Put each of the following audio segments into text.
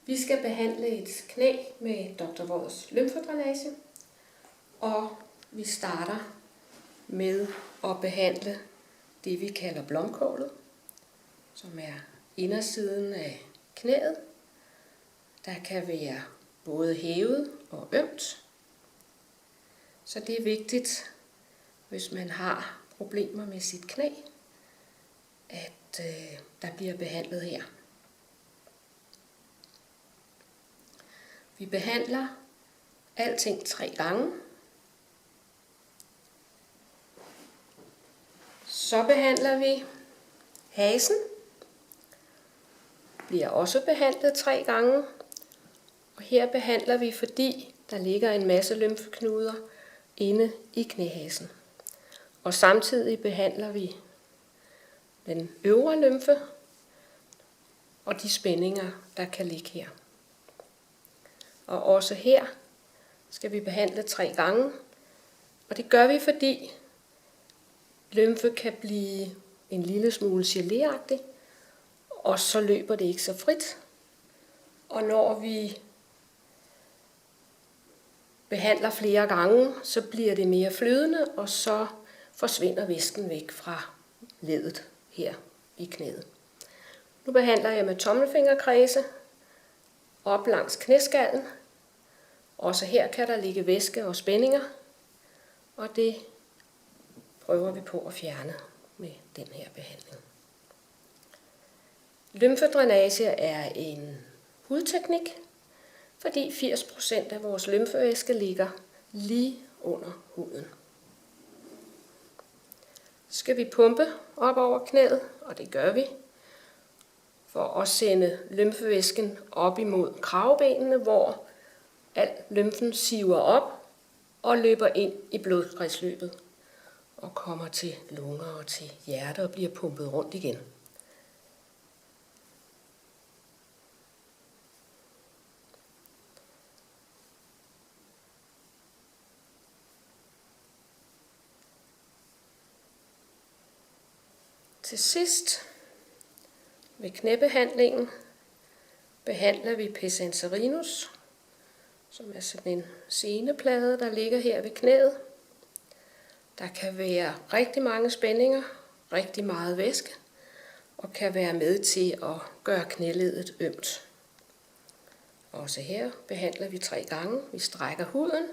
Vi skal behandle et knæ med Dr. Wodders lymfedrænage, og vi starter med at behandle det, vi kalder blomkålet, som er indersiden af knæet. Der kan være både hævet og ømt, så det er vigtigt, hvis man har problemer med sit knæ, at der bliver behandlet her. Vi behandler alting 3 gange. Så behandler vi hasen. Bliver også behandlet 3 gange. Og her behandler vi, fordi der ligger en masse lymfeknuder inde i knæhasen. Og samtidig behandler vi den øvre lymfe og de spændinger, der kan ligge her. Og også her skal vi behandle 3 gange. Og det gør vi, fordi lymfe kan blive en lille smule geléagtig, og så løber det ikke så frit. Og når vi behandler flere gange, så bliver det mere flydende, og så forsvinder væsken væk fra leddet her i knæet. Nu behandler jeg med tommelfingerkredse op langs knæskallen. Også her kan der ligge væske og spændinger, og det prøver vi på at fjerne med den her behandling. Lymfedrænage er en hudteknik, fordi 80% af vores lymfevæske ligger lige under huden. Så skal vi pumpe op over knæet, og det gør vi, for at sende lymfevæsken op imod kravebenene, hvor al lymfen siver op og løber ind i blodkredsløbet og kommer til lunger og til hjerte og bliver pumpet rundt igen. Til sidst ved knæbehandlingen behandler vi pes anserinus, som er sådan en seneplade, der ligger her ved knæet. Der kan være rigtig mange spændinger, rigtig meget væske, og kan være med til at gøre knæleddet ømt. Også her behandler vi 3 gange. Vi strækker huden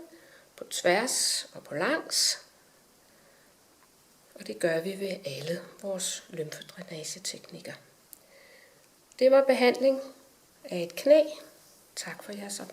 på tværs og på langs, og det gør vi ved alle vores lymfedrænageteknikker. Det var behandling af et knæ. Tak for jeres opmærksomhed.